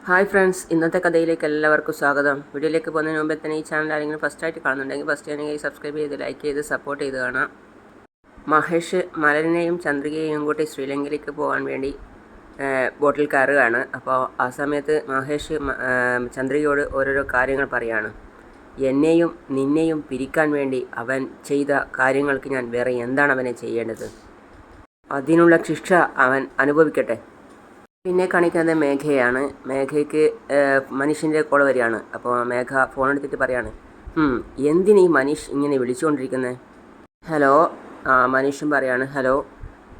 Hi friends, ഇന്നത്തെ കഥയിലേക്ക് എല്ലാവർക്കും സ്വാഗതം. വീഡിയോയിലേക്ക് പോകുന്നതിന് മുമ്പേ തന്നെ ഈ ചാനൽ ആരെങ്കിലും ഫസ്റ്റായിട്ട് കാണുന്നുണ്ടെങ്കിൽ ഫസ്റ്റ് ആണെങ്കിൽ സബ്സ്ക്രൈബ് ചെയ്ത് ലൈക്ക് ചെയ്ത് സപ്പോർട്ട് ചെയ്ത് കാണാം. മഹേഷ് മലരിനെയും ചന്ദ്രികയെയും കൂട്ടി ശ്രീലങ്കയിലേക്ക് പോകാൻ വേണ്ടി ബോട്ടിൽ കയറുകയാണ്. അപ്പോൾ ആ സമയത്ത് മഹേഷ് ചന്ദ്രികയോട് ഓരോരോ കാര്യങ്ങൾ പറയാണ്. എന്നെയും നിന്നെയും പിരിക്കാൻ വേണ്ടി അവൻ ചെയ്ത കാര്യങ്ങൾക്ക് ഞാൻ വേറെ എന്താണ് അവനെ ചെയ്യേണ്ടത്? അതിനുള്ള ശിക്ഷ അവൻ അനുഭവിക്കട്ടെ. പിന്നെ കാണിക്കുന്നത് മേഘയാണ്. മേഘയ്ക്ക് മനീഷിൻ്റെ കോൾ വരികയാണ്. അപ്പോൾ മേഘ ഫോൺ എടുത്തിട്ട് പറയാണ്, എന്തിനീ മനീഷ് ഇങ്ങനെ വിളിച്ചുകൊണ്ടിരിക്കുന്നത്? ഹലോ. മനീഷും പറയാണ്, ഹലോ.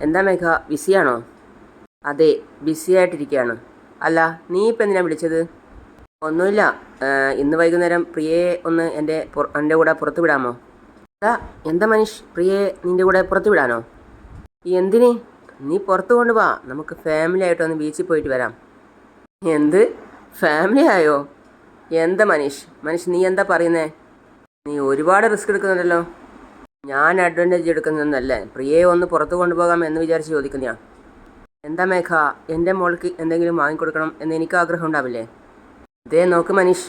എന്താ മേഘ, ബിസിയാണോ? അതെ, ബിസിയായിട്ടിരിക്കുകയാണ്. അല്ല, നീ ഇപ്പം എന്തിനാണ് വിളിച്ചത്? ഒന്നുമില്ല, ഇന്ന് വൈകുന്നേരം പ്രിയയെ ഒന്ന് എൻ്റെ കൂടെ പുറത്തു വിടാമോ? എന്താ മനീഷ്, പ്രിയയെ നിൻ്റെ കൂടെ പുറത്തു വിടാനോ? എന്തിന്? നീ പുറത്തു കൊണ്ടുപോവാ, നമുക്ക് ഫാമിലി ആയിട്ടൊന്ന് ബീച്ചിൽ പോയിട്ട് വരാം. എന്ത്, ഫാമിലി ആയോ? എന്താ മനീഷ് നീ എന്താ പറയുന്നേ? നീ ഒരുപാട് റിസ്ക് എടുക്കുന്നുണ്ടല്ലോ. ഞാൻ അഡ്വാൻറ്റേജ് എടുക്കുന്നതെന്നല്ലേ, പ്രിയയെ ഒന്ന് പുറത്തു കൊണ്ടുപോകാം എന്ന് വിചാരിച്ച് ചോദിക്കുന്നയാ. എന്താ മേഘ, എൻ്റെ മോൾക്ക് എന്തെങ്കിലും വാങ്ങിക്കൊടുക്കണം എന്ന് എനിക്ക് ആഗ്രഹം ഉണ്ടാവില്ലേ? ഇതേ നോക്ക് മനീഷ്,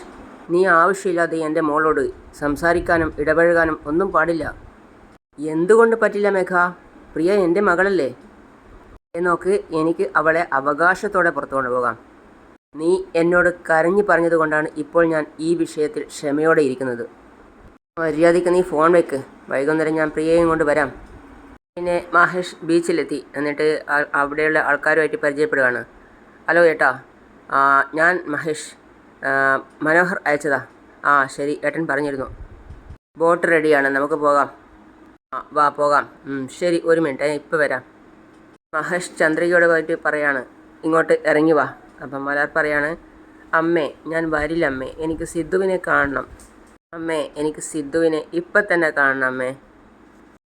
നീ ആവശ്യമില്ലാതെ എൻ്റെ മോളോട് സംസാരിക്കാനും ഇടപഴകാനും ഒന്നും പാടില്ല. എന്തുകൊണ്ട് പറ്റില്ല മേഘ? പ്രിയ എൻ്റെ മകളല്ലേ. നോക്ക്, എനിക്ക് അവളെ അവകാശത്തോടെ പുറത്തു കൊണ്ടുപോകാം. നീ എന്നോട് കരഞ്ഞു പറഞ്ഞതുകൊണ്ടാണ് ഇപ്പോൾ ഞാൻ ഈ വിഷയത്തിൽ ക്ഷമയോടെ ഇരിക്കുന്നത്. മര്യാദയ്ക്ക് നീ ഫോൺ വെക്ക്, വൈകുന്നേരം ഞാൻ പ്രിയയും കൊണ്ട് വരാം. പിന്നെ മഹേഷ് ബീച്ചിലെത്തി. എന്നിട്ട് അവിടെയുള്ള ആൾക്കാരുമായിട്ട് പരിചയപ്പെടുകയാണ്. ഹലോ ഏട്ടാ, ഞാൻ മഹേഷ്, മനോഹർ അയച്ചതാ. ശരി, ഏട്ടൻ പറഞ്ഞിരുന്നു. ബോട്ട് റെഡിയാണ്, നമുക്ക് പോകാം. വാ പോകാം. ശരി, ഒരു മിനിറ്റ്, ഇപ്പോൾ വരാം. മഹേഷ് ചന്ദ്രികയോട് പോയിട്ട് പറയാണ്, ഇങ്ങോട്ട് ഇറങ്ങി വാ. അപ്പം മലർ പറയാണ്, അമ്മേ ഞാൻ വരില്ല അമ്മേ, എനിക്ക് സിദ്ധുവിനെ കാണണം. അമ്മേ, എനിക്ക് സിദ്ധുവിനെ ഇപ്പം തന്നെ കാണണം അമ്മേ.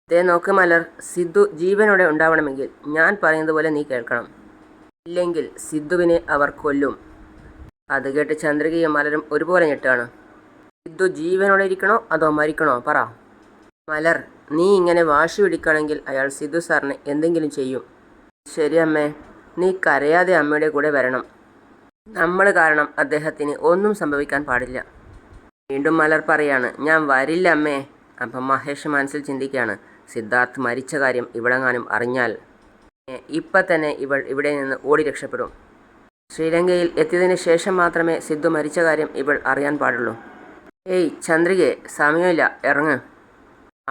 ഇതേ നോക്ക് മലർ, സിദ്ധു ജീവനോടെ ഉണ്ടാവണമെങ്കിൽ ഞാൻ പറയുന്നത് പോലെ നീ കേൾക്കണം. ഇല്ലെങ്കിൽ സിദ്ധുവിനെ അവർ കൊല്ലും. അത് കേട്ട് ചന്ദ്രികയും മലരും ഒരുപോലെ ഞെട്ടാണ്. സിദ്ധു ജീവനോടെ ഇരിക്കണോ അതോ മരിക്കണോ പറ. മലർ, നീ ഇങ്ങനെ വാശി പിടിക്കുകയാണെങ്കിൽ അയാൾ സിദ്ധു സാറിന് എന്തെങ്കിലും ചെയ്യും. ശരി അമ്മേ, നീ കരയാതെ അമ്മയുടെ കൂടെ വരണം. നമ്മൾ കാരണം അദ്ദേഹത്തിന് ഒന്നും സംഭവിക്കാൻ പാടില്ല. വീണ്ടും മലർ പറയാണ്, ഞാൻ വരില്ല അമ്മേ. അപ്പം മഹേഷ് മനസ്സിൽ ചിന്തിക്കുകയാണ്, സിദ്ധാർത്ഥ് മരിച്ച കാര്യം ഇവളെങ്ങാനും അറിഞ്ഞാൽ ഇപ്പം തന്നെ ഇവൾ ഇവിടെ നിന്ന് ഓടി രക്ഷപ്പെടും. ശ്രീലങ്കയിൽ എത്തിയതിന് ശേഷം മാത്രമേ സിദ്ധു മരിച്ച കാര്യം ഇവൾ അറിയാൻ പാടുള്ളൂ. ഏയ് ചന്ദ്രികെ, സമയമില്ല, ഇറങ്ങ്.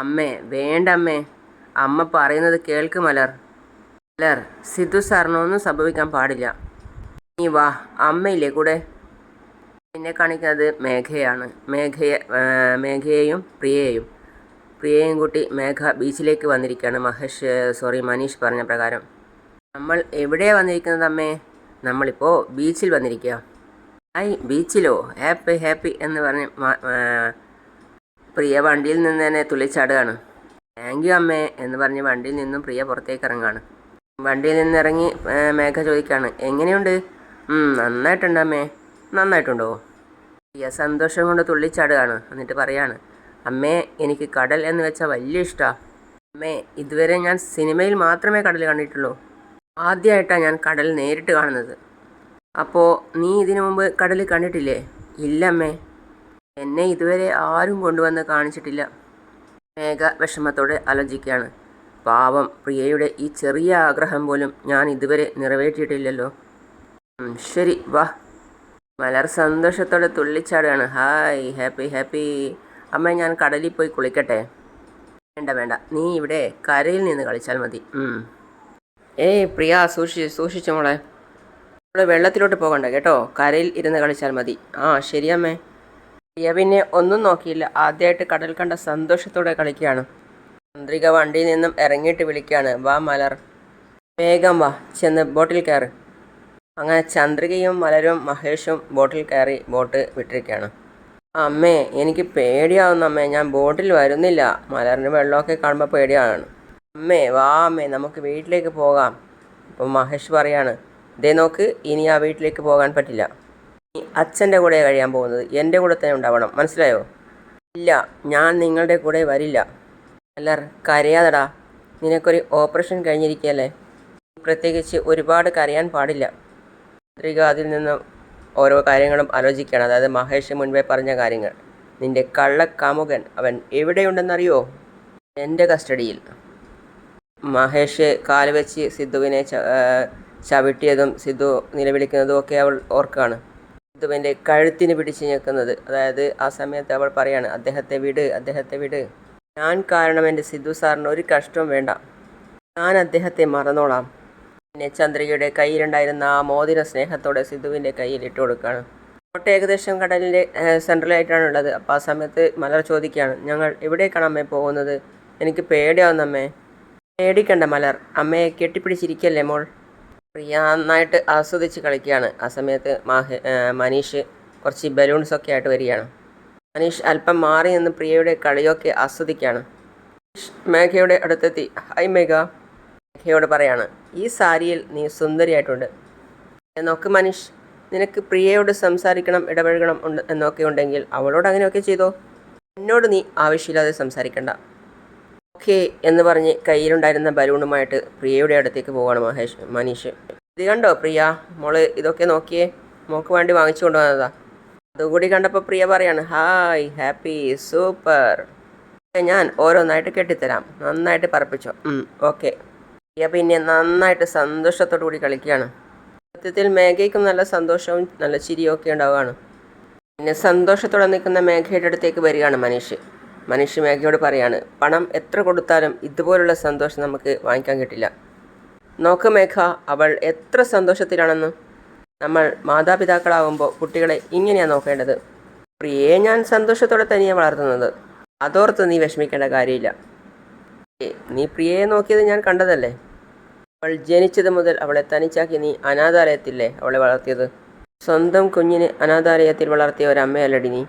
അമ്മേ, വേണ്ട അമ്മേ, അമ്മ പറയുന്നത് കേൾക്ക് മലർ. മലർ, സിദ്ധു സാറിനൊന്നും സംഭവിക്കാൻ പാടില്ല. നീ വാ, അമ്മയില്ലേ കൂടെ. പിന്നെ കാണിക്കുന്നത് മേഘയാണ്. മേഘയെയും പ്രിയയെയും കൂട്ടി മേഘ ബീച്ചിലേക്ക് വന്നിരിക്കുകയാണ്. മനീഷ് പറഞ്ഞ പ്രകാരം. നമ്മൾ എവിടെയാണ് വന്നിരിക്കുന്നത് അമ്മേ? നമ്മളിപ്പോൾ ബീച്ചിൽ വന്നിരിക്കുക. ബീച്ചിലോ? ഹാപ്പി എന്ന് പറഞ്ഞ് പ്രിയ വണ്ടിയിൽ നിന്ന് തന്നെ തുള്ളിച്ചാടുകയാണ്. താങ്ക് യു അമ്മേ എന്ന് പറഞ്ഞ് വണ്ടിയിൽ നിന്നും പ്രിയ പുറത്തേക്ക് ഇറങ്ങുകയാണ്. വണ്ടിയിൽ നിന്നിറങ്ങി മേഘ ചോദിക്കുകയാണ്, എങ്ങനെയുണ്ട്? നന്നായിട്ടുണ്ട് അമ്മേ. നന്നായിട്ടുണ്ടോ? പ്രിയ സന്തോഷം കൊണ്ട് തുള്ളിച്ചാടുകയാണ്. എന്നിട്ട് പറയാണ്, അമ്മേ, എനിക്ക് കടൽ എന്ന് വെച്ചാൽ വലിയ ഇഷ്ടമാണ്. അമ്മേ, ഇതുവരെ ഞാൻ സിനിമയിൽ മാത്രമേ കടൽ കണ്ടിട്ടുള്ളൂ. ആദ്യമായിട്ടാണ് ഞാൻ കടൽ നേരിട്ട് കാണുന്നത്. അപ്പോൾ നീ ഇതിനു മുമ്പ് കടൽ കണ്ടിട്ടില്ലേ? ഇല്ല അമ്മേ, എന്നെ ഇതുവരെ ആരും കൊണ്ടുവന്ന് കാണിച്ചിട്ടില്ല. മേഘ വിഷമത്തോടെ ആലോചിക്കുകയാണ്. പാവം, പ്രിയയുടെ ഈ ചെറിയ ആഗ്രഹം പോലും ഞാൻ ഇതുവരെ നിറവേറ്റിയിട്ടില്ലല്ലോ. ശരി, വാ. മലർ സന്തോഷത്തോടെ തുള്ളിച്ചാടുകയാണ്. Hi, happy. അമ്മ, ഞാൻ കടലിൽ പോയി കുളിക്കട്ടെ? വേണ്ട, നീ ഇവിടെ കരയിൽ നിന്ന് കളിച്ചാൽ മതി. പ്രിയ, സൂക്ഷിച്ചു മോളെ. നമ്മൾ വെള്ളത്തിലോട്ട് പോകണ്ട കേട്ടോ, കരയിൽ ഇരുന്ന് കളിച്ചാൽ മതി. ശരി അമ്മേ. പ്രിയ പിന്നെ ഒന്നും നോക്കിയില്ല, ആദ്യമായിട്ട് കടൽ കണ്ട സന്തോഷത്തോടെ കളിക്കുകയാണ്. ചന്ദ്രിക വണ്ടിയിൽ നിന്നും ഇറങ്ങിയിട്ട് വിളിക്കുകയാണ്, വാ മലർ, വേഗം വാ, ചെന്ന് ബോട്ടിൽ കയറ്. അങ്ങനെ ചന്ദ്രികയും മലരും മഹേഷും ബോട്ടിൽ കയറി ബോട്ട് വിട്ടിരിക്കുകയാണ്. അമ്മേ, എനിക്ക് പേടിയാവുന്നു അമ്മേ, ഞാൻ ബോട്ടിൽ വരുന്നില്ല. മലറിന് വെള്ളമൊക്കെ കാണുമ്പോൾ പേടിയാണ്. അമ്മേ, വാ അമ്മേ, നമുക്ക് വീട്ടിലേക്ക് പോകാം. അപ്പം മഹേഷ് പറയാണ്, ഇതേ നോക്ക്, ഇനി ആ വീട്ടിലേക്ക് പോകാൻ പറ്റില്ല. നീ അച്ഛൻ്റെ കൂടെ കഴിയാൻ പോകുന്നത്, എൻ്റെ കൂടെ തന്നെ ഉണ്ടാവണം, മനസ്സിലായോ? ഇല്ല, ഞാൻ നിങ്ങളുടെ കൂടെ വരില്ല. മലർ, കരയാതടാ, നിനക്കൊരു ഓപ്പറേഷൻ കഴിഞ്ഞിരിക്കുകയല്ലേ, പ്രത്യേകിച്ച് ഒരുപാട് കരയാൻ പാടില്ല. ചന്ദ്രിക അതിൽ നിന്ന് ഓരോ കാര്യങ്ങളും ആലോചിക്കുകയാണ്. അതായത് മഹേഷ് മുൻപേ പറഞ്ഞ കാര്യങ്ങൾ. നിന്റെ കള്ളക്കാമുകൻ അവൻ എവിടെയുണ്ടെന്നറിയോ? എൻ്റെ കസ്റ്റഡിയിൽ. മഹേഷ് കാല് വെച്ച് സിദ്ധുവിനെ ചവിട്ടിയതും സിദ്ധു നിലവിളിക്കുന്നതും ഒക്കെ അവൾ ഓർക്കാണ്. സിദ്ധുവിൻ്റെ കഴുത്തിന് പിടിച്ച് ഞെക്കുന്നത്. അതായത് ആ സമയത്ത് അവൾ പറയാണ്, അദ്ദേഹത്തെ വിട്, അദ്ദേഹത്തെ വിട്. ഞാൻ കാരണം എൻ്റെ സിദ്ധു സാറിന് ഒരു കഷ്ടവും വേണ്ട. ഞാൻ അദ്ദേഹത്തെ മറന്നോളാം. പിന്നെ ചന്ദ്രികയുടെ കയ്യിലുണ്ടായിരുന്ന ആ മോതിരം സ്നേഹത്തോടെ സിദ്ധുവിൻ്റെ കയ്യിൽ ഇട്ട് കൊടുക്കുകയാണ്. കോട്ട ഏകദേശം കടലിൻ്റെ സെൻട്രലായിട്ടാണുള്ളത്. അപ്പോൾ ആ സമയത്ത് മലർ ചോദിക്കുകയാണ്, ഞങ്ങൾ എവിടേക്കാണ് അമ്മേ പോകുന്നത്? എനിക്ക് പേടിയാവുന്ന അമ്മേ. പേടിക്കണ്ട മലർ, അമ്മയെ കെട്ടിപ്പിടിച്ചിരിക്കല്ലേ മോൾ. പ്രിയ നന്നായിട്ട് ആസ്വദിച്ച് കളിക്കുകയാണ്. ആ സമയത്ത് മനീഷ് കുറച്ച് ബലൂൺസൊക്കെ ആയിട്ട് വരികയാണ്. മനീഷ് അല്പം മാറി നിന്ന് പ്രിയയുടെ കളിയൊക്കെ ആസ്വദിക്കുകയാണ്. മേഘയുടെ അടുത്തെത്തി. ഹായ് മേഘ. മേഘയോട് പറയാണ്, ഈ സാരിയിൽ നീ സുന്ദരിയായിട്ടുണ്ട്. നോക്ക് മനീഷ്, നിനക്ക് പ്രിയയോട് സംസാരിക്കണം, ഇടപഴകണം എന്നൊക്കെ ഉണ്ടെങ്കിൽ അവളോട് അങ്ങനെയൊക്കെ ചെയ്തോ. എന്നോട് നീ ആവശ്യമില്ലാതെ സംസാരിക്കണ്ട. ഓക്കെ എന്ന് പറഞ്ഞ് കയ്യിലുണ്ടായിരുന്ന ബലൂണുമായിട്ട് പ്രിയയുടെ അടുത്തേക്ക് പോവുകയാണ് മനീഷ്. ഇത് കണ്ടോ പ്രിയ, മോള് ഇതൊക്കെ നോക്കിയേ, മോൾക്ക് വേണ്ടി വാങ്ങിച്ചു കൊണ്ടുവന്നതാ. അതുകൂടി കണ്ടപ്പോൾ പ്രിയ പറയാണ്, ഹായ്, ഹാപ്പി, സൂപ്പർ. ഞാൻ ഓരോന്നായിട്ട് കെട്ടിത്തരാം, നന്നായിട്ട് പറപ്പിച്ചോ. ഓക്കെ. പ്രിയ പിന്നെ നന്നായിട്ട് സന്തോഷത്തോടു കൂടി കളിക്കുകയാണ്. സത്യത്തിൽ മേഘയ്ക്കും നല്ല സന്തോഷവും നല്ല ചിരിയും ഒക്കെ ഉണ്ടാവുകയാണ്. പിന്നെ സന്തോഷത്തോടെ നിൽക്കുന്ന മേഘയുടെ അടുത്തേക്ക് വരികയാണ് മനീഷ് മേഘയോട് പറയാണ്, പണം എത്ര കൊടുത്താലും ഇതുപോലുള്ള സന്തോഷം നമുക്ക് വാങ്ങിക്കാൻ കിട്ടില്ല. നോക്ക് മേഘ, അവൾ എത്ര സന്തോഷത്തിലാണെന്ന്. നമ്മൾ മാതാപിതാക്കളാവുമ്പോൾ കുട്ടികളെ ഇങ്ങനെയാണ് നോക്കേണ്ടത്. പ്രിയയെ ഞാൻ സന്തോഷത്തോടെ തനിയെ വളർത്തുന്നത്. അതോർത്ത് നീ വിഷമിക്കേണ്ട കാര്യമില്ല. നീ പ്രിയയെ നോക്കിയത് ഞാൻ കണ്ടതല്ലേ. അവൾ ജനിച്ചത് മുതൽ അവളെ തനിച്ചാക്കി നീ അനാഥാലയത്തില്ലേ അവളെ വളർത്തിയത്. സ്വന്തം കുഞ്ഞിനെ അനാഥാലയത്തിൽ വളർത്തിയ ഒരമ്മയല്ലടി നീ.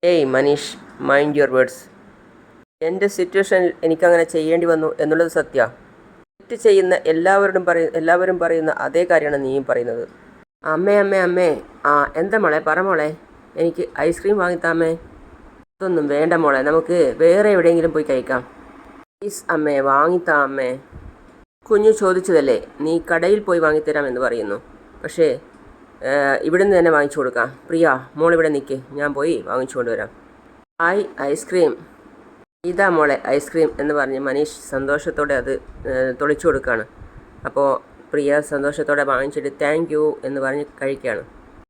ഏയ് മനീഷ്, മൈൻഡ് യുവർ വേർഡ്സ്. എൻ്റെ സിറ്റുവേഷനിൽ എനിക്കങ്ങനെ ചെയ്യേണ്ടി വന്നു എന്നുള്ളത് സത്യമാണ്. തെറ്റ് ചെയ്യുന്ന എല്ലാവരും പറയുന്ന അതേ കാര്യമാണ് നീയും പറയുന്നത്. അമ്മേ. ആ എന്താ മോളെ, പറ മോളെ, എനിക്ക് ഐസ്ക്രീം വാങ്ങിത്താമേ. അതൊന്നും വേണ്ട മോളെ, നമുക്ക് വേറെ എവിടെയെങ്കിലും പോയി കഴിക്കാം. പ്ലീസ് അമ്മേ, വാങ്ങിത്താ അമ്മേ. കുഞ്ഞു ചോദിച്ചതല്ലേ, നീ കടയിൽ പോയി വാങ്ങിത്തരാമെന്ന് പറയുന്നു. പക്ഷേ ഇവിടുന്ന് തന്നെ വാങ്ങിച്ചു കൊടുക്കാം. പ്രിയ, മോളിവിടെ നിൽക്ക്, ഞാൻ പോയി വാങ്ങിച്ചു കൊണ്ടുവരാം. ഐസ്ക്രീം. ഇതാ മോളെ ഐസ്ക്രീം എന്ന് പറഞ്ഞ് മനീഷ് സന്തോഷത്തോടെ അത് തൊളിച്ചു കൊടുക്കുകയാണ്. അപ്പോൾ പ്രിയ സന്തോഷത്തോടെ വാങ്ങിച്ചിട്ട് താങ്ക് യു എന്ന് പറഞ്ഞ് കഴിക്കുകയാണ്.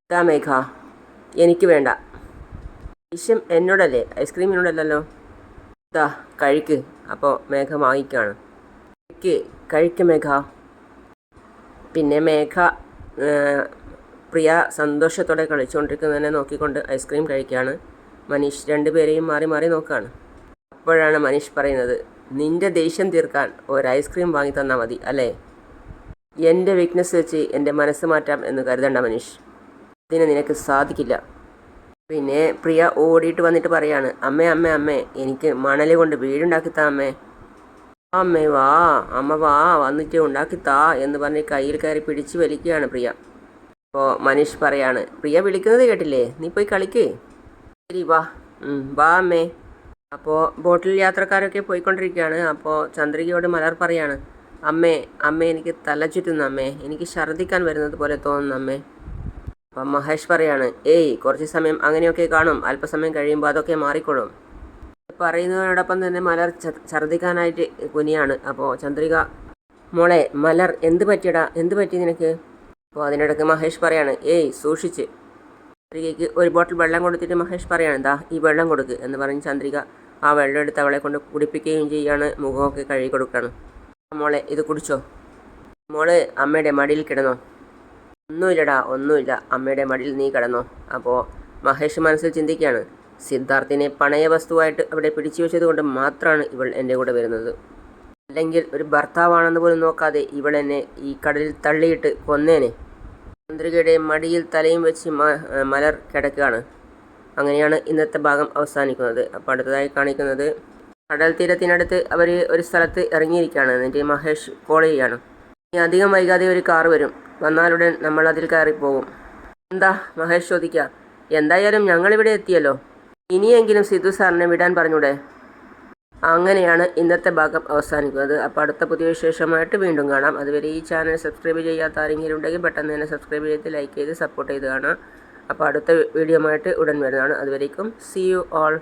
ഇതാ മേഘ, എനിക്ക് വേണ്ട. വിഷം എന്നോടല്ലേ, ഐസ്ക്രീം എന്നോടല്ലല്ലോ. ഇതാ കഴിക്ക്. അപ്പോൾ മേഘ വാങ്ങിക്കുകയാണ്. കഴിക്ക് മേഘ. പിന്നെ മേഘ പ്രിയ സന്തോഷത്തോടെ കളിച്ചുകൊണ്ടിരിക്കുന്നതിനെ നോക്കിക്കൊണ്ട് ഐസ്ക്രീം കഴിക്കുകയാണ്. മനീഷ് രണ്ടുപേരെയും മാറി മാറി നോക്കുകയാണ്. അപ്പോഴാണ് മനീഷ് പറയുന്നത്, നിൻ്റെ ദേഷ്യം തീർക്കാൻ ഒരു ഐസ്ക്രീം വാങ്ങി തന്നാൽ മതി അല്ലേ. എൻ്റെ വീക്ക്നെസ് വെച്ച് എൻ്റെ മനസ്സ് മാറ്റാം എന്ന് കരുതണ്ട മനീഷ്, ഇതിന് നിനക്ക് സാധിക്കില്ല. പിന്നെ പ്രിയ ഓടിയിട്ട് വന്നിട്ട് പറയാണ്, അമ്മേ എനിക്ക് മണൽ കൊണ്ട് വീടുണ്ടാക്കിത്താ അമ്മേ. അമ്മേ വാ, അമ്മ വാ, വന്നിട്ട് ഉണ്ടാക്കിത്താ എന്ന് പറഞ്ഞ് കയ്യിൽ കയറി പിടിച്ച് വലിക്കുകയാണ് പ്രിയ. അപ്പോൾ മനീഷ് പറയാണ്, പ്രിയ വിളിക്കുന്നത് കേട്ടില്ലേ, നീ പോയി കളിക്ക്. ശരി വാ അമ്മേ. അപ്പോൾ ബോട്ടിൽ യാത്രക്കാരൊക്കെ പോയിക്കൊണ്ടിരിക്കുകയാണ്. അപ്പോൾ ചന്ദ്രികയോട് മലർ പറയാണ്, അമ്മേ എനിക്ക് തല ചുറ്റുന്നു അമ്മേ, എനിക്ക് ഛർദ്ദിക്കാൻ വരുന്നത് പോലെ തോന്നുന്നു അമ്മേ. അപ്പം മഹേഷ് പറയാണ്, ഏയ് കുറച്ച് സമയം അങ്ങനെയൊക്കെ കാണും, അല്പസമയം കഴിയുമ്പോൾ അതൊക്കെ മാറിക്കൊള്ളും. പറയുന്നതിനോടൊപ്പം തന്നെ മലർ ഛർദ്ദിക്കാനായിട്ട് കുനിയാണ്. അപ്പോൾ ചന്ദ്രിക, മോളെ മലർ എന്ത് പറ്റി നിനക്ക്? അപ്പോൾ അതിനിടയ്ക്ക് മഹേഷ് പറയാണ്, ഏയ് സൂക്ഷിച്ച്. ചന്ദ്രികയ്ക്ക് ഒരു ബോട്ടിൽ വെള്ളം കൊടുത്തിട്ട് മഹേഷ് പറയാണ്, ദാ ഈ വെള്ളം കൊടുക്ക് എന്ന് പറഞ്ഞ് ചന്ദ്രിക ആ വെള്ളം എടുത്ത് അവളെ കൊണ്ട് കുടിപ്പിക്കുകയും ചെയ്യാണ്. മുഖമൊക്കെ കഴുകി കൊടുക്കുകയാണ്. മോളെ ഇത് കുടിച്ചോ. മോള് അമ്മയുടെ മടിയിൽ കിടന്നോ. ഒന്നുമില്ല, അമ്മയുടെ മടിയിൽ നീ കിടന്നോ. അപ്പോൾ മഹേഷ് മനസ്സിൽ ചിന്തിക്കുകയാണ്, സിദ്ധാർത്ഥിനെ പണയ വസ്തുവായിട്ട് അവിടെ പിടിച്ചു വെച്ചത് കൊണ്ട് മാത്രമാണ് ഇവൾ എൻ്റെ കൂടെ വരുന്നത്. അല്ലെങ്കിൽ ഒരു ഭർത്താവാണെന്ന് പോലും നോക്കാതെ ഇവൾ എന്നെ ഈ കടലിൽ തള്ളിയിട്ട് കൊന്നേനെ. ചന്ദ്രികയുടെ മടിയിൽ തലയും വെച്ച് മലർ കിടക്കുകയാണ്. അങ്ങനെയാണ് ഇന്നത്തെ ഭാഗം അവസാനിക്കുന്നത്. അപ്പോൾ അടുത്തതായി കാണിക്കുന്നത് കടൽ തീരത്തിനടുത്ത് അവർ ഒരു സ്ഥലത്ത് ഇറങ്ങിയിരിക്കുകയാണ്. എന്നിട്ട് മഹേഷ് കോൾ ചെയ്യുകയാണ്. ഇനി അധികം വൈകാതെ ഒരു കാർ വരും, വന്നാലുടൻ നമ്മൾ അതിൽ കയറിപ്പോകും. എന്താ മഹേഷ് ചോദിക്കുക. എന്തായാലും ഞങ്ങളിവിടെ എത്തിയല്ലോ, ഇനിയെങ്കിലും സിദ്ധു സാറിനെ വിടാൻ പറഞ്ഞൂടെ. അങ്ങനെയാണ് ഇന്നത്തെ ഭാഗം അവസാനിക്കുന്നത്. അപ്പോൾ അടുത്ത പുതിയ വിശേഷമായിട്ട് വീണ്ടും കാണാം. അതുവരെ ഈ ചാനൽ സബ്സ്ക്രൈബ് ചെയ്യാത്ത ആരെങ്കിലും ഉണ്ടെങ്കിൽ പെട്ടെന്ന് തന്നെ സബ്സ്ക്രൈബ് ചെയ്ത് ലൈക്ക് ചെയ്ത് സപ്പോർട്ട് ചെയ്ത് കാണാം. അപ്പോൾ അടുത്ത വീഡിയോ ആയിട്ട് ഉടൻ വരുന്നതാണ്. അതുവരേക്കും സീ യു ഓൾ.